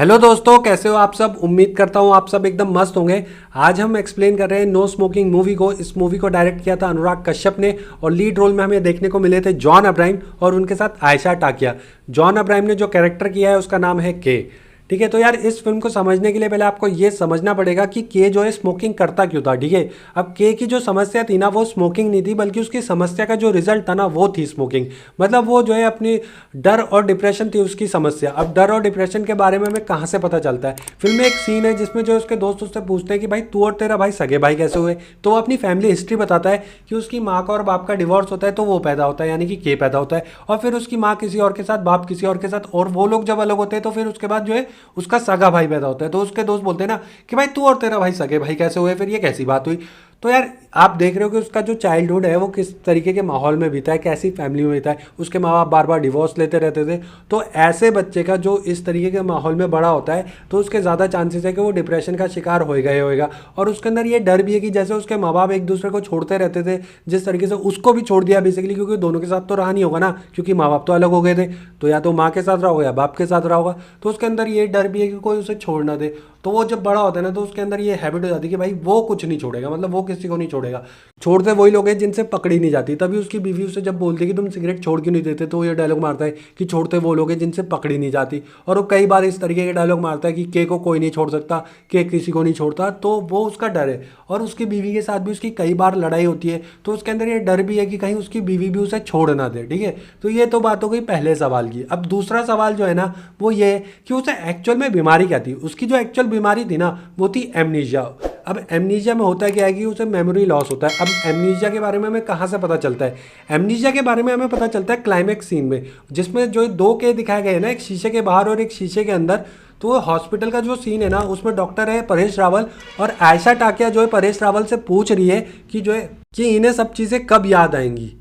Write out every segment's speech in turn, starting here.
Hello दोस्तों, कैसे हो आप सब। उम्मीद करता हूँ आप सब एकदम मस्त होंगे। आज हम एक्सप्लेन कर रहे हैं नो स्मोकिंग मूवी को। इस मूवी को डायरेक्ट किया था अनुराग कश्यप ने और लीड रोल में हमें देखने को मिले थे जॉन अब्राहम और उनके साथ आयशा टाकिया। जॉन अब्राहम ने जो कैरेक्टर किया है उसका नाम है के। ठीक है, तो यार इस फिल्म को समझने के लिए पहले आपको ये समझना पड़ेगा कि के जो है स्मोकिंग करता क्यों था। ठीक है, अब के की जो समस्या थी ना वो स्मोकिंग नहीं थी, बल्कि उसकी समस्या का जो रिजल्ट था ना वो थी स्मोकिंग। मतलब वो जो है अपनी डर और डिप्रेशन थी उसकी समस्या। अब डर और डिप्रेशन के बारे में हमें कहाँ से पता चलता है। फिल्म में एक सीन है जिसमें जो उसके दोस्त उससे पूछते हैं कि भाई तू और तेरा भाई सगे भाई कैसे हुए। तो वो अपनी फैमिली हिस्ट्री बताता है कि उसकी माँ का और बाप का डिवोर्स होता है तो वो पैदा होता है, यानी कि के पैदा होता है। और फिर उसकी माँ किसी और के साथ, बाप किसी और के साथ, और वो लोग जब अलग होते हैं तो फिर उसके बाद जो है उसका सगा भाई पैदा होता है। तो उसके दोस्त बोलते हैं ना कि भाई तू और तेरा भाई सगे भाई कैसे हुए, फिर ये कैसी बात हुई। तो यार आप देख रहे हो कि उसका जो चाइल्डहुड है वो किस तरीके के माहौल में बीता है, कैसी फैमिली में बीता है। उसके माँ बाप बार बार डिवोर्स लेते रहते थे। तो ऐसे बच्चे का जो इस तरीके के माहौल में बड़ा होता है तो उसके ज़्यादा चांसेस है कि वो डिप्रेशन का शिकार होएगा ही होएगा। और उसके अंदर ये डर भी है कि जैसे उसके माँ बाप एक दूसरे को छोड़ते रहते थे, जिस तरीके से उसको भी छोड़ दिया बेसिकली, क्योंकि दोनों के साथ तो रहा नहीं होगा ना, क्योंकि माँ बाप तो अलग हो गए थे। तो या तो माँ के साथ रहा होगा या बाप के साथ रहा होगा। तो उसके अंदर ये डर भी है कि कोई उसे छोड़ ना दे। तो वो जब बड़ा होता है ना तो उसके अंदर ये हैबिट हो जाती है कि भाई वो कुछ नहीं छोड़ेगा, मतलब वो किसी को नहीं छोड़ेगा। छोड़ते वही लोग हैं जिनसे पकड़ी नहीं जाती। तभी उसकी बीवी उसे जब बोलती है कि तुम सिगरेट छोड़ क्यों नहीं देते, तो ये डायलॉग मारता है कि छोड़ते वो लोग हैं जिनसे पकड़ी नहीं जाती। और वो कई बार इस तरीके के डायलॉग मारता है कि के को कोई नहीं छोड़ सकता, के किसी को नहीं छोड़ता। तो वो उसका डर है। और उसकी बीवी के साथ भी उसकी कई बार लड़ाई होती है, तो उसके अंदर ये डर भी है कि कहीं उसकी बीवी भी उसे छोड़ ना दे। ठीक है, तो ये तो बात हो गई पहले सवाल की। अब दूसरा सवाल जो है ना वो ये कि उसे एक्चुअल में बीमारी क्या थी। उसकी जो एक्चुअल बीमारी थी ना वो थी एमनीशिया। अब एमनीशिया में होता क्या है कि उसे मेमोरी लॉस होता है। अब एमनीशिया के बारे में हमें कहाँ से पता चलता है। एमनीशिया के बारे में हमें पता चलता है क्लाइमेक्स सीन में, जिसमें जो दो के दिखाए गए हैं ना, एक शीशे के बाहर और एक शीशे के अंदर। तो हॉस्पिटल का जो सीन है ना उसमें डॉक्टर है परेश रावल और आयशा टाकिया जो है परेश रावल से पूछ रही है कि जो है कि इन्हें सब चीज़ें कब याद आएंगी।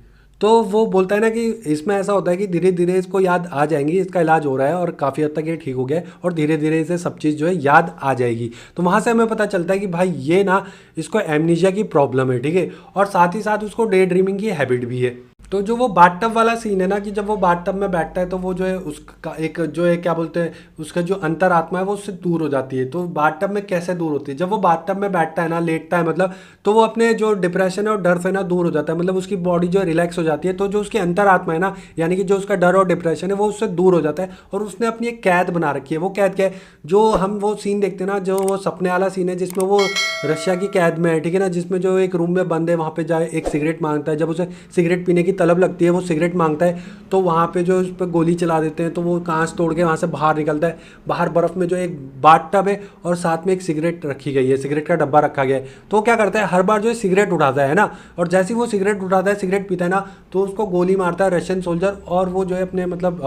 तो वो बोलता है ना कि इसमें ऐसा होता है कि धीरे धीरे इसको याद आ जाएंगी, इसका इलाज हो रहा है और काफ़ी हद तक ये ठीक हो गया है और धीरे धीरे इसे सब चीज़ जो है याद आ जाएगी। तो वहाँ से हमें पता चलता है कि भाई ये ना इसको एमनीशिया की प्रॉब्लम है। ठीक है, और साथ ही साथ उसको डे ड्रीमिंग की हैबिट भी है। तो जो वो बाथटब वाला सीन है ना कि जब वो बाथटब में बैठता है तो वो जो है उसका एक जो है क्या बोलते हैं, उसका जो अंतरात्मा है वो उससे दूर हो जाती है। तो बाथटब में कैसे दूर होती है, जब वो बाथटब में बैठता है ना, लेटता है मतलब, तो वो अपने जो डिप्रेशन है और डर से ना दूर हो जाता है। मतलब उसकी बॉडी जो है रिलैक्स हो जाती है। तो जो उसकी अंतरात्मा है ना, यानी कि जो उसका डर और डिप्रेशन है वो उससे दूर हो जाता है। और उसने अपनी एक कैद बना रखी है। वो कैद क्या है, जो हम वो सीन देखते हैं ना, जो वो सपने वाला सीन है जिसमें वो रशिया की कैद में है। ठीक है ना, जिसमें जो एक रूम में बंद है, वहाँ पे जाए एक सिगरेट मांगता है। जब उसे सिगरेट पीने की तलब लगती है वो सिगरेट मांगता है, तो वहाँ पे जो उस पर गोली चला देते हैं तो वो कांच तोड़ के वहाँ से बाहर निकलता है। बाहर बर्फ़ में जो एक बाथटब है और साथ में एक सिगरेट रखी गई है, सिगरेट का डब्बा रखा गया है। तो वो क्या करता है, हर बार जो है सिगरेट उठाता है ना, और जैसे ही वो सिगरेट उठाता है, सिगरेट पीता है ना, तो उसको गोली मारता है रशियन सोल्जर और वो जो है अपने मतलब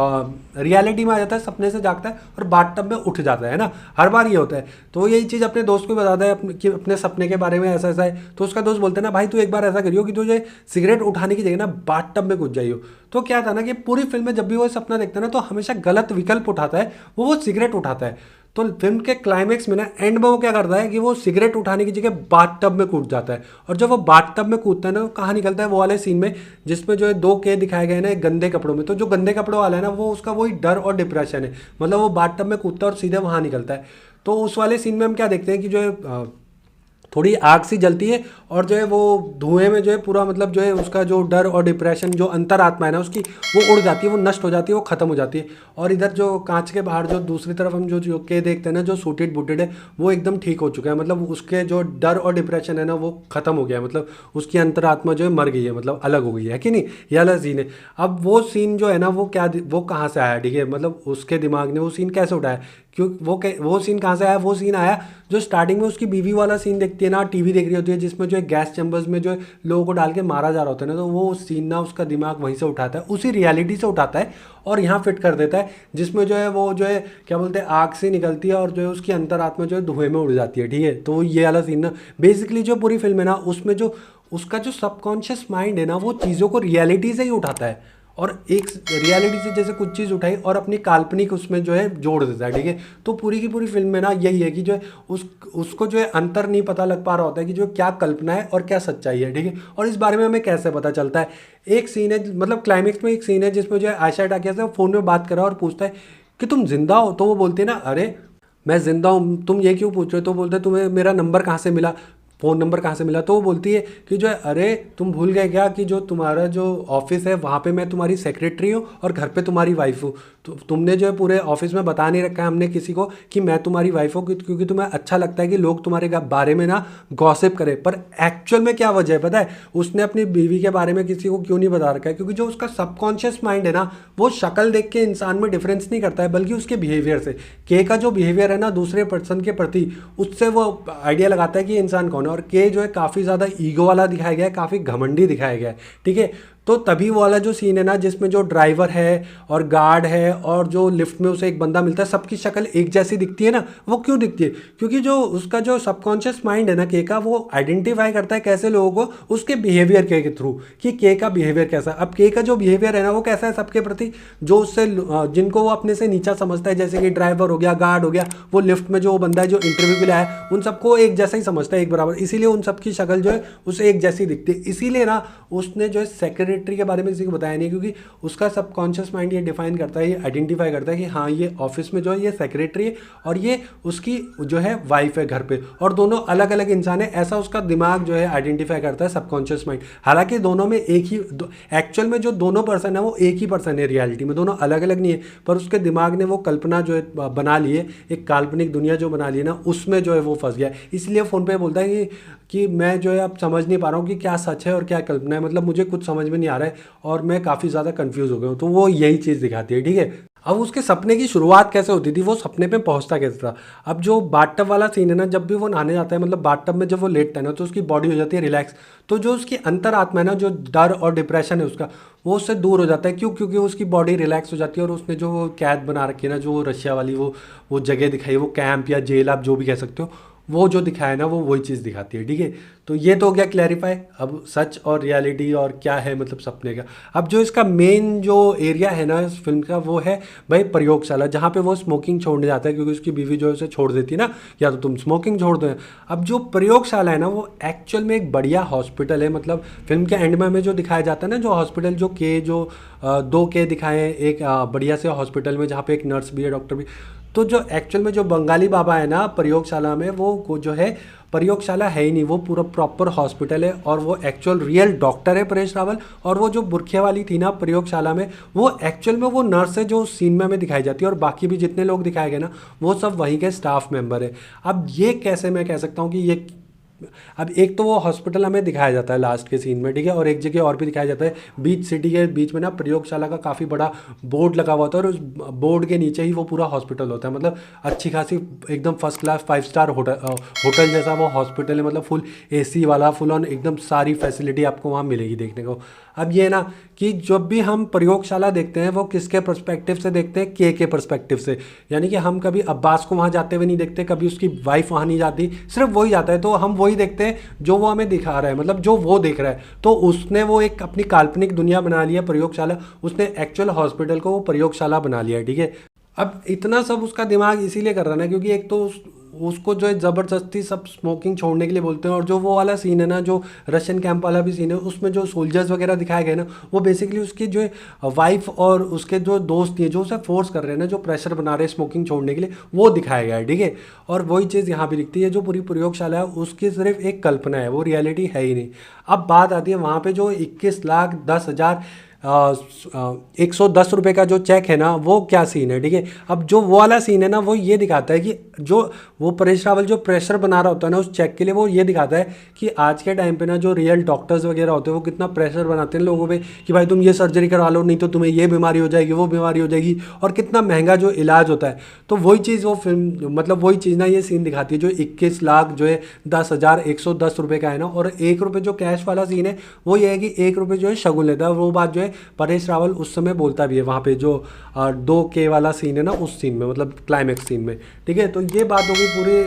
रियलिटी में आ जाता है, सपने से जागता है और बाथटब में उठ जाता है ना। हर बार ये होता है। तो यही चीज़ अपने दोस्त को बताता है कि अपने सपने के बारे में ऐसा ऐसा है। तो उसका दोस्त बोलता है ना भाई तू एक बार ऐसा करियो कि तुझे सिगरेट उठाने की जगह ना बाथटब में कूद जाइयो। तो क्या था ना कि पूरी फिल्म में जब भी वो सपना देखता है ना तो हमेशा गलत विकल्प उठाता है, वो सिगरेट उठाता है। तो फिल्म के क्लाइमेक्स में ना एंड में वो क्या करता है कि वो सिगरेट उठाने की जगह बाथटब में कूद जाता है। और जब वो बाथटब में कूदता है ना, कहाँ निकलता है वो वाले सीन में जिसमें जो है दो के दिखाए गए ना एक गंदे कपड़ों में। तो जो गंदे कपड़ों वाला है ना वो उसका वही डर और डिप्रेशन है। मतलब वो बाथटब में कूदता है और सीधे वहाँ निकलता है। तो उस वाले सीन में हम क्या देखते हैं कि जो है थोड़ी आग सी जलती है और जो है वो धुएं में जो है पूरा मतलब जो है उसका जो डर और डिप्रेशन जो अंतरात्मा है ना उसकी, वो उड़ जाती है, वो नष्ट हो जाती है, वो खत्म हो जाती है। और इधर जो कांच के बाहर जो दूसरी तरफ हम जो के देखते हैं ना, जो सूटेड बूटेड है वो एकदम ठीक हो चुका है। मतलब उसके जो डर और डिप्रेशन है ना वो खत्म हो गया है। मतलब उसकी अंतरात्मा जो है मर गई है, मतलब अलग हो गई है कि नहीं। ये वाला सीन है। अब वो सीन जो है ना वो क्या, वो कहाँ से आया। ठीक है, मतलब उसके दिमाग ने वो सीन कैसे उठाया, क्यों वो सीन कहाँ से आया। वो सीन आया जो स्टार्टिंग में उसकी बीवी वाला सीन देखती है ना, टीवी देख रही होती है, जिसमें जो है गैस चैम्बर्स में जो है लोगों को डाल के मारा जा रहा होता है ना, तो वो सीन ना उसका दिमाग वहीं से उठाता है, उसी रियलिटी से उठाता है और यहाँ फिट कर देता है। जिसमें जो है वो जो है क्या बोलते हैं आग से निकलती है और जो है उसकी अंतरात्मा जो है धुएं में उड़ जाती है। ठीक है, तो ये वाला सीन ना बेसिकली जो पूरी फिल्म है ना उसमें जो उसका जो सबकॉन्शियस माइंड है ना वो चीज़ों को रियलिटी से ही उठाता है। और एक रियलिटी से जैसे कुछ चीज़ उठाई और अपनी काल्पनिक उसमें जो है जोड़ देता है। ठीक है, तो पूरी की पूरी फिल्म में ना यही है कि जो है उसको जो है अंतर नहीं पता लग पा रहा होता है कि जो क्या कल्पना है और क्या सच्चाई है। ठीक है, और इस बारे में हमें कैसे पता चलता है। एक सीन है, मतलब क्लाइमेक्स में एक सीन है जिसमें जो है आयशा टाकिया से फ़ोन में बात कर रहा है और पूछता है कि तुम जिंदा हो। तो वो बोलती है ना, अरे मैं जिंदा हूँ, तुम ये क्यों पूछ रहे हो? तो बोलते तुम्हें मेरा नंबर कहाँ से मिला, फ़ोन नंबर कहाँ से मिला? तो वो बोलती है कि जो है, अरे तुम भूल गए क्या कि जो तुम्हारा जो ऑफिस है वहाँ पे मैं तुम्हारी सेक्रेटरी हूँ और घर पे तुम्हारी वाइफ हूँ। तो तुमने जो है पूरे ऑफिस में बता नहीं रखा है हमने किसी को कि मैं तुम्हारी वाइफ हूँ, क्योंकि तुम्हें अच्छा लगता है कि लोग तुम्हारे बारे में ना गॉसिप करें। पर एक्चुअल में क्या वजह है पता है? उसने अपनी बीवी के बारे में किसी को क्यों नहीं बता रखा है? क्योंकि जो उसका सबकॉन्शियस माइंड है ना, वो शक्ल देख के इंसान में डिफरेंस नहीं करता है, बल्कि उसके बिहेवियर से। के का जो बिहेवियर है ना दूसरे पर्सन के प्रति, उससे वो आइडिया लगाता है कि ये इंसान कौन है। और के जो है काफ़ी ज़्यादा ईगो वाला दिखाया गया है, काफ़ी घमंडी दिखाया गया है, ठीक है। तो तभी वो वाला जो सीन है ना जिसमें जो ड्राइवर है और गार्ड है और जो लिफ्ट में उसे एक बंदा मिलता है, सबकी शक्ल एक जैसी दिखती है ना, वो क्यों दिखती है? क्योंकि जो उसका जो सबकॉन्शियस माइंड है ना के का, वो आइडेंटिफाई करता है कैसे लोगों को उसके बिहेवियर के थ्रू, कि के का बिहेवियर कैसा। अब के का जो बिहेवियर है ना वो कैसा है सबके प्रति, जो उससे जिनको वो अपने से नीचा समझता है, जैसे कि ड्राइवर हो गया, गार्ड हो गया, वो लिफ्ट में जो बंदा है जो इंटरव्यू के लिए आया है, उन सबको एक जैसा ही समझता है, एक बराबर। इसीलिए उन सबकी शक्ल जो है उसे एक जैसी दिखती है। इसीलिए ना उसने जो है सेक्रेटरी के बारे में किसी को बताया नहीं, क्योंकि उसका सबकॉन्शियस माइंड ये डिफाइन करता है, ये आइडेंटिफाई करता है कि हाँ ये ऑफिस में जो है ये सेक्रेटरी है और ये उसकी जो है वाइफ है घर पे, और दोनों अलग अलग इंसान है। ऐसा उसका दिमाग जो है आइडेंटिफाई करता है, सबकॉन्शियस माइंड। हालांकि दोनों में एक ही, एक्चुअल में जो दोनों पर्सन है वो एक ही पर्सन है, रियलिटी में दोनों अलग अलग नहीं है, पर उसके दिमाग ने वो कल्पना जो है बना ली है, एक काल्पनिक दुनिया जो बना ली है ना, उसमें जो है वो फंस गया है। इसलिए फ़ोन पे बोलता है कि मैं जो है अब समझ नहीं पा रहा हूँ कि क्या सच है और क्या कल्पना है, मतलब मुझे कुछ समझ में नहीं आ रहा है और मैं काफ़ी ज़्यादा कंफ्यूज हो गया हूँ। तो वो यही चीज़ दिखाती है, ठीक है। अब उसके सपने की शुरुआत कैसे होती थी, वो सपने पे पहुंचता कैसे था? अब जो बाथटब वाला सीन है ना, जब भी वो नहाने जाता है, मतलब बाथटब में जब वो लेटता है ना, तो उसकी बॉडी हो जाती है रिलैक्स। तो जो उसकी अंतरात्मा है ना, जो डर और डिप्रेशन है उसका, वो उससे दूर हो जाता है। क्यों? क्योंकि उसकी बॉडी रिलैक्स हो जाती है। और उसने जो वो कैद बना रखी है ना, जो रशिया वाली वो जगह दिखाई है, वो कैंप या जेल आप जो भी कह सकते हो, वो जो दिखाया है ना वो वही चीज़ दिखाती है, ठीक है। तो ये तो हो गया क्लैरिफाई, अब सच और रियलिटी और क्या है मतलब सपने का। अब जो इसका मेन जो एरिया है ना इस फिल्म का, वो है भाई प्रयोगशाला, जहाँ पे वो स्मोकिंग छोड़ने जाता है, क्योंकि उसकी बीवी जो है उसे छोड़ देती है ना, या तो तुम स्मोकिंग छोड़ दो। अब जो प्रयोगशाला है ना वो एक्चुअल में एक बढ़िया हॉस्पिटल है। मतलब फिल्म के एंड में हमें जो दिखाया जाता है ना, जो हॉस्पिटल जो के जो 2 के दिखाए हैं एक बढ़िया से हॉस्पिटल में, जहाँ पे एक नर्स भी है, डॉक्टर भी। तो जो एक्चुअल में जो बंगाली बाबा है ना प्रयोगशाला में, वो जो है प्रयोगशाला है ही नहीं, वो पूरा प्रॉपर हॉस्पिटल है। और वो एक्चुअल रियल डॉक्टर है परेश रावल। और वो जो बुरखे वाली थी ना प्रयोगशाला में, वो एक्चुअल में वो नर्स है जो सीन में हमें दिखाई जाती है। और बाकी भी जितने लोग दिखाए गए ना, वो सब वहीं के स्टाफ मेंबर है। अब ये कैसे मैं कह सकता हूँ कि ये, अब एक तो वो हॉस्पिटल हमें दिखाया जाता है लास्ट के सीन में, ठीक है, और एक जगह और भी दिखाया जाता है, बीच सिटी के बीच में ना प्रयोगशाला का काफ़ी बड़ा बोर्ड लगा हुआ होता है, और उस बोर्ड के नीचे ही वो पूरा हॉस्पिटल होता है। मतलब अच्छी खासी एकदम फर्स्ट क्लास 5 स्टार होटल जैसा वो हॉस्पिटल है। मतलब फुल एसी वाला, फुल ऑन एकदम सारी फैसिलिटी आपको वहाँ मिलेगी देखने को। अब ये ना कि जब भी हम प्रयोगशाला देखते हैं, वो किसके पर्सपेक्टिव से देखते हैं? के पर्सपेक्टिव से। यानी कि हम कभी अब्बास को वहाँ जाते हुए नहीं देखते, कभी उसकी वाइफ वहाँ नहीं जाती, सिर्फ वही जाता है। तो हम वही देखते हैं जो वो हमें दिखा रहा है, मतलब जो वो देख रहा है। तो उसने वो एक अपनी काल्पनिक दुनिया बना लिया प्रयोगशाला, उसने एक्चुअल हॉस्पिटल को वो प्रयोगशाला बना लिया, ठीक है। अब इतना सब उसका दिमाग इसीलिए कर रहा है ना, क्योंकि एक तो उसको जो है ज़बरदस्ती सब स्मोकिंग छोड़ने के लिए बोलते हैं। और जो वो वाला सीन है ना, जो रशियन कैंप वाला भी सीन है, उसमें जो सोल्जर्स वगैरह दिखाए गए ना, वो बेसिकली उसकी जो है वाइफ और उसके जो दोस्त हैं जो उसे फोर्स कर रहे हैं ना, जो प्रेशर बना रहे हैं स्मोकिंग छोड़ने के लिए, वो दिखाया गया है, ठीक है। और वही चीज़ यहाँ भी दिखती है, जो पूरी प्रयोगशाला है उसकी सिर्फ एक कल्पना है, वो रियलिटी है ही नहीं। अब बात आती है वहाँ पे जो 21,10,000 110 रुपये का जो चेक है ना, वो क्या सीन है, ठीक है। अब जो वो वाला सीन है ना, वो ये दिखाता है कि जो वो परेश रावल जो प्रेशर बना रहा होता है ना उस चेक के लिए, वो ये दिखाता है कि आज के टाइम पे ना जो रियल डॉक्टर्स वगैरह होते हैं वो कितना प्रेशर बनाते हैं लोगों पे कि भाई तुम ये सर्जरी करवा लो, नहीं तो तुम्हें ये बीमारी हो जाएगी, वो बीमारी हो जाएगी, और कितना महंगा जो इलाज होता है। तो वही चीज़ वो फिल्म, मतलब वही चीज़ ना ये सीन दिखाती है, जो 21 लाख जो है 10,110 रुपये का है ना। और 1 रुपये जो कैश वाला सीन है, वो ये है कि 1 रुपये जो है शगुन लेता है। वो बात जो है परेश रावल उस समय बोलता भी है वहाँ पे, जो 2K वाला सीन है ना उस सीन में, मतलब क्लाइमैक्स सीन में, ठीक है। तो ये बात होगी पूरी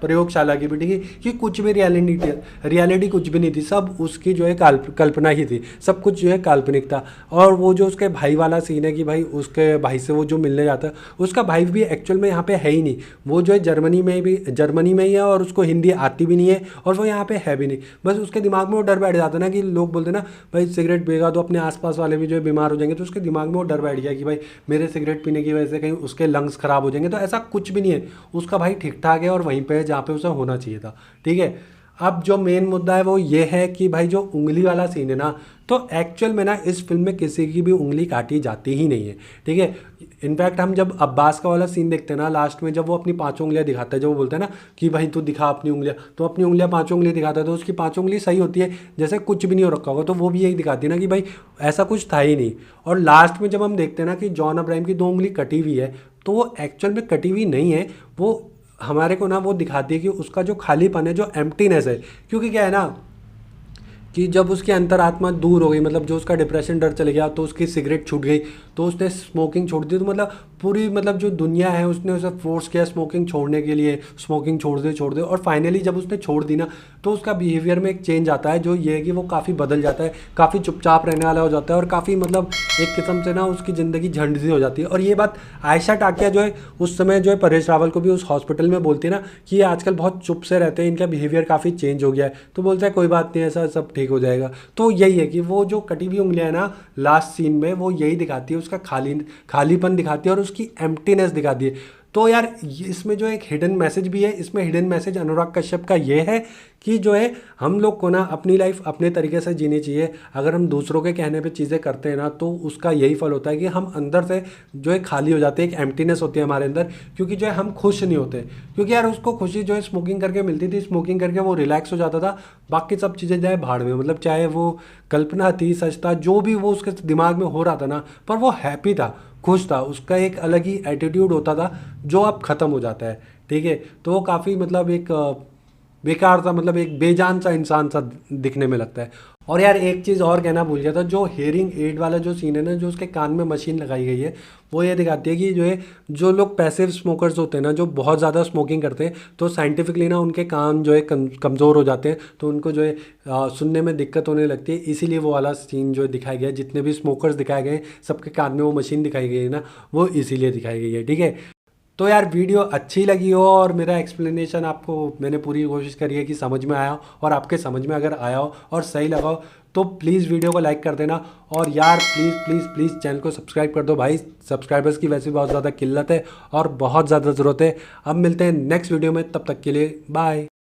प्रयोगशाला की भी, ठीक है, कि कुछ भी रियलिटी कुछ भी नहीं थी, सब उसकी जो है कल्पना ही थी, सब कुछ जो है काल्पनिक था। और वो जो उसके भाई वाला सीन है कि भाई उसके भाई से वो जो मिलने जाता है, उसका भाई भी एक्चुअल में यहाँ पे है ही नहीं, वो जो है जर्मनी में ही है और उसको हिंदी आती भी नहीं है और वो यहाँ पे है भी नहीं। बस उसके दिमाग में वो डर बैठ जाता है ना कि लोग बोलते हैं ना भाई सिगरेट पिएगा तो अपने आसपास वाले भी जो है बीमार हो जाएंगे, तो उसके दिमाग में वो डर बैठ गया कि भाई मेरे सिगरेट पीने की वजह से कहीं उसके लंग्स खराब हो जाएंगे। तो ऐसा कुछ भी नहीं है, उसका भाई ठीक ठाक है और वहीं पे है जहाँ पे उसे होना चाहिए था, ठीक है। अब जो मेन मुद्दा है वो ये है कि भाई जो उंगली वाला सीन है ना, तो एक्चुअल में ना इस फिल्म में किसी की भी उंगली काटी जाती ही नहीं है, ठीक है। इनफैक्ट हम जब अब्बास का वाला सीन देखते हैं ना लास्ट में, जब वो अपनी पांचों उंगलियां दिखाता है, जब वो बोलता है ना कि भाई तू दिखा अपनी उंगलियां, तो अपनी उंगलियां पांचों उंगली दिखाता है, तो उसकी पांचों उंगली सही होती है जैसे कुछ भी नहीं हो रखा होगा, तो वो भी यही दिखाती है ना कि भाई ऐसा कुछ था ही नहीं। और लास्ट में जब हम देखते हैं ना कि जॉन अब्राहम की दो उंगली कटी हुई है, तो वो एक्चुअल में कटी हुई नहीं है, वो हमारे को ना वो दिखाती है कि उसका जो खालीपन है, जो एम्प्टीनेस है। क्योंकि क्या है ना कि जब उसकी अंतरात्मा दूर हो गई, मतलब जो उसका डिप्रेशन डर चले गया, तो उसकी सिगरेट छूट गई, तो उसने स्मोकिंग छोड़ दी, तो मतलब पूरी मतलब जो दुनिया है उसने उसे फोर्स किया स्मोकिंग छोड़ने के लिए, स्मोकिंग छोड़ दे। और फाइनली जब उसने छोड़ दी ना, तो उसका बिहेवियर में एक चेंज आता है, जो ये है कि वो काफ़ी बदल जाता है, काफ़ी चुपचाप रहने वाला हो जाता है और काफ़ी मतलब एक किस्म से ना उसकी ज़िंदगी झंड सी हो जाती है। और ये बात आयशा टाकिया जो है उस समय जो है परेश रावल को भी उस हॉस्पिटल में बोलती है ना कि ये आजकल बहुत चुप से रहते हैं, इनका बिहेवियर काफ़ी चेंज हो गया है, तो बोलता है कोई बात नहीं, ऐसा सब ठीक हो जाएगा। तो यही है कि वो जो कटी हुई उंगलियां है ना लास्ट सीन में, वो यही दिखाती है, उसका खालीपन दिखाती है और उसकी एम्प्टीनेस दिखाती है। तो यार इसमें जो एक हिडन मैसेज भी है, इसमें हिडन मैसेज अनुराग कश्यप का ये है कि जो है हम लोग को ना अपनी लाइफ अपने तरीके से जीनी चाहिए। अगर हम दूसरों के कहने पे चीज़ें करते हैं ना, तो उसका यही फल होता है कि हम अंदर से जो है खाली हो जाते हैं, एक एम्प्टीनेस होती है हमारे अंदर, क्योंकि जो है हम खुश नहीं होते। क्योंकि यार उसको खुशी जो है स्मोकिंग करके मिलती थी, स्मोकिंग करके वो रिलैक्स हो जाता था, बाकी सब चीज़ें जाए भाड़ में, मतलब चाहे वो कल्पना थी, सच था, जो भी वो उसके दिमाग में हो रहा था ना, पर वो हैप्पी था, खुश था, उसका एक अलग ही एटीट्यूड होता था जो अब ख़त्म हो जाता है, ठीक है। तो वो काफ़ी मतलब एक बेकार सा, मतलब एक बेजान सा इंसान सा दिखने में लगता है। और यार एक चीज़ और कहना भूल गया था, जो हेयरिंग एड वाला जो सीन है ना, जो उसके कान में मशीन लगाई गई है, वो ये दिखाती है कि जो है जो लोग पैसिव स्मोकर्स होते हैं ना, जो बहुत ज़्यादा स्मोकिंग करते हैं, तो साइंटिफिकली ना उनके कान जो है कमज़ोर हो जाते हैं, तो उनको जो है सुनने में दिक्कत होने लगती है। इसीलिए वो वाला सीन जो है दिखाया गया है, जितने भी स्मोकर्स दिखाए गए हैं सबके कान में वो मशीन दिखाई गई है ना, वो इसीलिए दिखाई गई है, ठीक है। तो यार वीडियो अच्छी लगी हो और मेरा एक्सप्लेनेशन आपको मैंने पूरी कोशिश करी है कि समझ में आया हो, और आपके समझ में अगर आया हो और सही लगा हो तो प्लीज़ वीडियो को लाइक कर देना। और यार प्लीज़ प्लीज़ प्लीज़ चैनल को सब्सक्राइब कर दो भाई, सब्सक्राइबर्स की वैसे बहुत ज़्यादा किल्लत है और बहुत ज़्यादा ज़रूरत है। अब मिलते हैं नेक्स्ट वीडियो में, तब तक के लिए बाय।